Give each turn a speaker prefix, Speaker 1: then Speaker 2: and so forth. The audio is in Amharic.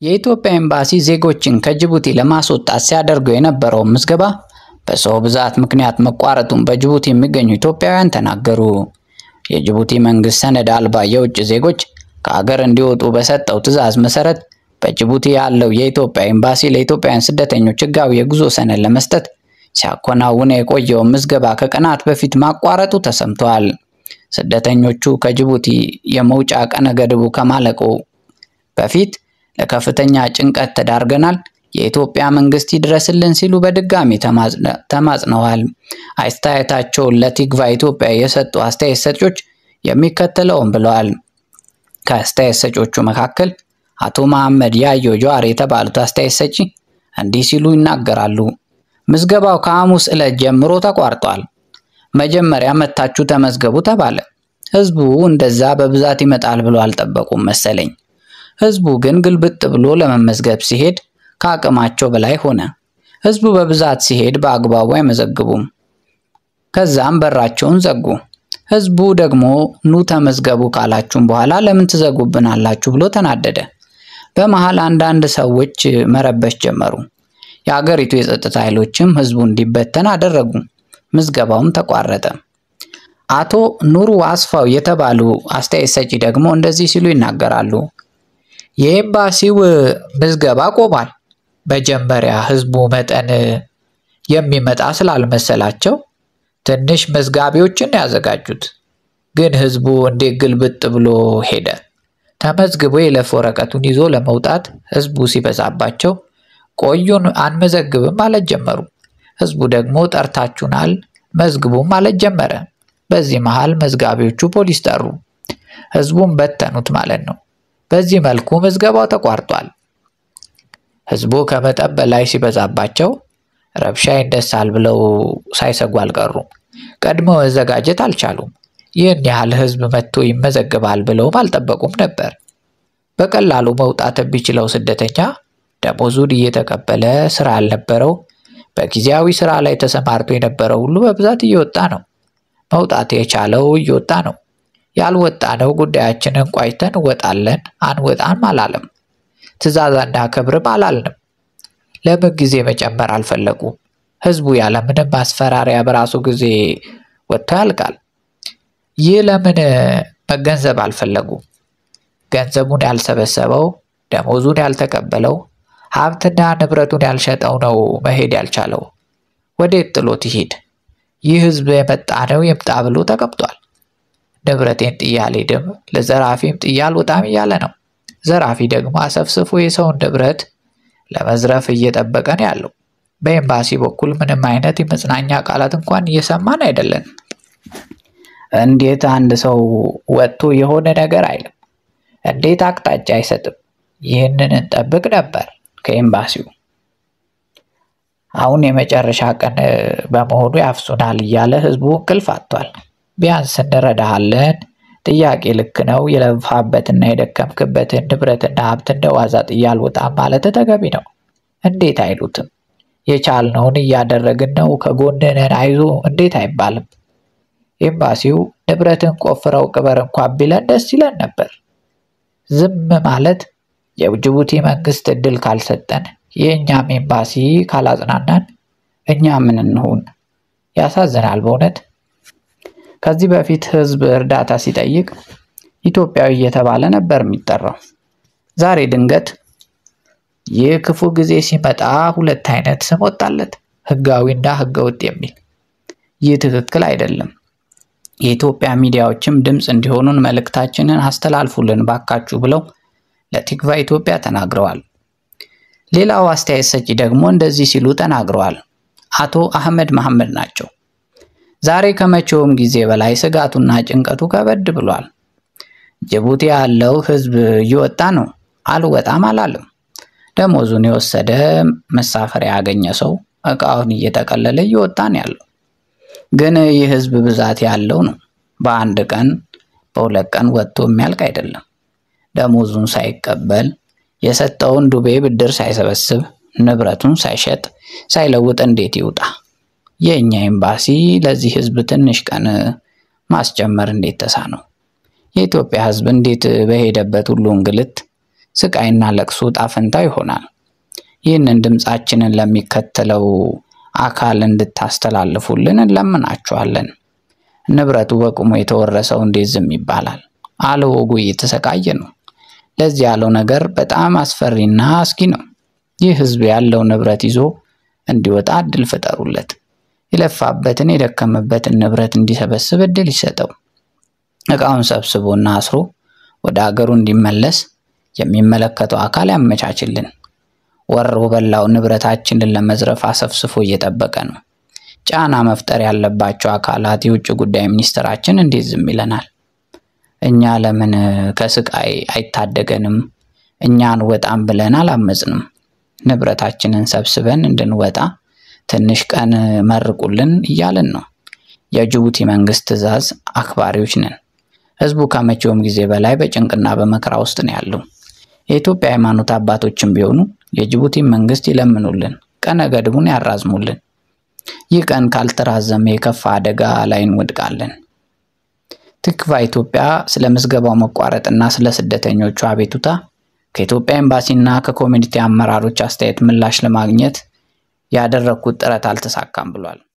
Speaker 1: የኢትዮጵያ ኤምባሲ ዜጎችን ከጅቡቲ ለማስወጣት ሲያደርገው የነበረው ምዝገባ በሰው ብዛት ምክንያት መቋረጡን በጅቡቲ የሚገኙ ኢትዮጵያውያን ተናገሩ። የጅቡቲ መንግስት ሰነድ አልባ የውጭ ዜጎች ከሀገር እንዲወጡ በሰጠው ትዕዛዝ መሰረት በጅቡቲ ያለው የኢትዮጵያ ኤምባሲ ለኢትዮጵያውያን ስደተኞች ህጋዊ የጉዞ ሰነድ ለመስጠት ሲያከናውን የቆየው ምዝገባ ከቀናት በፊት ማቋረጡ ተሰምቷል። ስደተኞቹ ከጅቡቲ የመውጫ ቀነ ገደቡ ከማለቁ በፊት ለከፍተኛ ጭንቀት ተዳርገናል፣ የኢትዮጵያ መንግስት ይድረስልን ሲሉ በድጋሚ ተማጽነዋል። አስተያየታቸውን ለቲግቫ ኢትዮጵያ የሰጡ አስተያየት ሰጪዎች የሚከተለውን ብለዋል። ከአስተያየት ሰጪዎቹ መካከል አቶ መሐመድ ያዮ ጀዋር የተባሉት አስተያየት ሰጪ እንዲህ ሲሉ ይናገራሉ። ምዝገባው ከሐሙስ ዕለት ጀምሮ ተቋርጧል። መጀመሪያ መታችሁ ተመዝገቡ ተባለ። ህዝቡ እንደዛ በብዛት ይመጣል ብሎ አልጠበቁም መሰለኝ። ህዝቡ ግን ግልብጥ ብሎ ለመመዝገብ ሲሄድ ከአቅማቸው በላይ ሆነ። ህዝቡ በብዛት ሲሄድ በአግባቡ አይመዘግቡም። ከዛም በራቸውን ዘጉ። ህዝቡ ደግሞ ኑ ተመዝገቡ ካላችሁም በኋላ ለምን ትዘጉብናላችሁ ብሎ ተናደደ። በመሃል አንዳንድ ሰዎች መረበሽ ጀመሩ። የሀገሪቱ የጸጥታ ኃይሎችም ህዝቡ እንዲበተን አደረጉ። ምዝገባውም ተቋረጠ። አቶ ኑሩ አስፋው የተባሉ አስተያየት ሰጪ ደግሞ እንደዚህ ሲሉ ይናገራሉ። የኤምባሲው ምዝገባ ቆሟል። መጀመሪያ ህዝቡ መጠን የሚመጣ ስላልመሰላቸው ትንሽ መዝጋቢዎችን ያዘጋጁት፣ ግን ህዝቡ እንዴት ግልብጥ ብሎ ሄደ። ተመዝግቦ የለፍ ወረቀቱን ይዞ ለመውጣት ህዝቡ ሲበዛባቸው ቆዩን አንመዘግብም ማለት ጀመሩ። ህዝቡ ደግሞ ጠርታችሁናል መዝግቡም ማለት ጀመረ። በዚህ መሃል መዝጋቢዎቹ ፖሊስ ጠሩ። ህዝቡን በተኑት ማለት ነው። በዚህ መልኩ ምዝገባው ተቋርጧል። ህዝቡ ከመጠን በላይ ሲበዛባቸው ረብሻ ይነሳል ብለው ሳይሰጉ አልቀሩም። ቀድሞ መዘጋጀት አልቻሉም። ይህን ያህል ህዝብ መጥቶ ይመዘግባል ብለው አልጠበቁም ነበር። በቀላሉ መውጣት ቢችለው ስደተኛ ደሞዙን እየተቀበለ ስራ ያልነበረው በጊዜያዊ ስራ ላይ ተሰማርቶ የነበረው ሁሉ በብዛት እየወጣ ነው። መውጣት የቻለው እየወጣ ነው። ያልወጣ ነው ጉዳያችንን ቋይተን ወጣለን አንወጣም አላለም። ትዕዛዝ እንዳከብርም አላልንም። ለምን ጊዜ መጨመር አልፈለጉ? ህዝቡ ያለ ምንም ማስፈራሪያ በራሱ ጊዜ ወጥቶ ያልቃል። ይህ ለምን መገንዘብ አልፈለጉ? ገንዘቡን ያልሰበሰበው ደሞዙን ያልተቀበለው ሀብትና ንብረቱን ያልሸጠው ነው መሄድ ያልቻለው። ወዴት ጥሎት ይሄድ? ይህ ህዝብ የመጣ ነው ይምጣ ብሎ ተቀምጧል። ንብረቴን ጥዬ አልሄድም፣ ለዘራፊም ጥዬ አልወጣም እያለ ነው። ዘራፊ ደግሞ አሰፍስፎ የሰውን ንብረት ለመዝረፍ እየጠበቀ ነው ያለው። በኤምባሲ በኩል ምንም አይነት የመጽናኛ ቃላት እንኳን እየሰማን አይደለም። እንዴት አንድ ሰው ወጥቶ የሆነ ነገር አይልም? እንዴት አቅጣጫ አይሰጥም? ይህንን እንጠብቅ ነበር ከኤምባሲው። አሁን የመጨረሻ ቀን በመሆኑ ያፍሱናል እያለ ህዝቡ እንቅልፍ አጥቷል። ቢያንስ እንረዳሃለን፣ ጥያቄ ልክ ነው፣ የለፋበትና የደከምክበትን ንብረትና ሀብት እንደዋዛ ጥዬ አልወጣም ማለት ተገቢ ነው። እንዴት አይሉትም? የቻልነውን እያደረግን ነው፣ ከጎንህ ነን፣ አይዞህ እንዴት አይባልም? ኤምባሲው ንብረትን ቆፍረው ቅበር እንኳን ቢለን ደስ ይለን ነበር። ዝም ማለት የጅቡቲ መንግስት እድል ካልሰጠን፣ የእኛም ኤምባሲ ካላጽናናን እኛ ምን እንሁን? ያሳዝናል በእውነት። ከዚህ በፊት ህዝብ እርዳታ ሲጠይቅ ኢትዮጵያዊ እየተባለ ነበር የሚጠራው። ዛሬ ድንገት ይህ ክፉ ጊዜ ሲመጣ ሁለት አይነት ስም ወጣለት፣ ህጋዊና ህገወጥ የሚል። ይህ ትክክል አይደለም። የኢትዮጵያ ሚዲያዎችም ድምጽ እንዲሆኑን መልእክታችንን አስተላልፉልን ባካችሁ ብለው ለቲግቫ ኢትዮጵያ ተናግረዋል። ሌላው አስተያየት ሰጪ ደግሞ እንደዚህ ሲሉ ተናግረዋል። አቶ አህመድ መሐመድ ናቸው። ዛሬ ከመቼውም ጊዜ በላይ ስጋቱና ጭንቀቱ ከበድ ብሏል። ጅቡቲ ያለው ህዝብ እየወጣ ነው፣ አልወጣም አላለም። ደሞዙን የወሰደ መሳፈሪያ ያገኘ ሰው እቃውን እየተቀለለ እየወጣ ነው ያለው። ግን ይህ ህዝብ ብዛት ያለው ነው። በአንድ ቀን በሁለት ቀን ወጥቶ የሚያልቅ አይደለም። ደሞዙን ሳይቀበል የሰጠውን ዱቤ ብድር ሳይሰበስብ ንብረቱን ሳይሸጥ ሳይለውጥ እንዴት ይውጣ? የኛ ኤምባሲ ለዚህ ህዝብ ትንሽ ቀን ማስጨመር እንዴት ተሳነው? የኢትዮጵያ ህዝብ እንዴት በሄደበት ሁሉ እንግልት ስቃይና ለቅሶ ጣፈንታው ይሆናል። ይህንን ድምጻችንን ለሚከተለው አካል እንድታስተላልፉልን እንለምናችኋለን። ንብረቱ በቁሙ የተወረሰው እንዴት ዝም ይባላል? አለወጉ እየተሰቃየ ነው። ለዚህ ያለው ነገር በጣም አስፈሪና አስጊ ነው። ይህ ህዝብ ያለው ንብረት ይዞ እንዲወጣ እድል ፍጠሩለት። የለፋበትን የደከመበትን ንብረት እንዲሰበስብ እድል ይሰጠው። እቃውን ሰብስቦና አስሮ ወደ ሀገሩ እንዲመለስ የሚመለከተው አካል ያመቻችልን። ወሮ በላው ንብረታችንን ለመዝረፍ አሰፍስፎ እየጠበቀ ነው። ጫና መፍጠር ያለባቸው አካላት የውጭ ጉዳይ ሚኒስትራችን እንዴት ዝም ይለናል? እኛ ለምን ከስቃይ አይታደገንም? እኛን ወጣም ብለን አላመጽንም። ንብረታችንን ሰብስበን እንድንወጣ ትንሽ ቀን መርቁልን እያልን ነው። የጅቡቲ መንግስት ትዕዛዝ አክባሪዎች ነን። ህዝቡ ከመቼውም ጊዜ በላይ በጭንቅና በመከራ ውስጥ ነው ያለው። የኢትዮጵያ ሃይማኖት አባቶችም ቢሆኑ የጅቡቲ መንግስት ይለምኑልን፣ ቀነ ገድቡን ያራዝሙልን። ይህ ቀን ካልተራዘመ የከፋ አደጋ ላይ እንወድቃለን። ትክቫ ኢትዮጵያ ስለ ምዝገባው መቋረጥና ስለ ስደተኞቹ አቤቱታ ከኢትዮጵያ ኤምባሲና ከኮሚኒቲ አመራሮች አስተያየት ምላሽ ለማግኘት ያደረኩት ጥረት አልተሳካም ብሏል።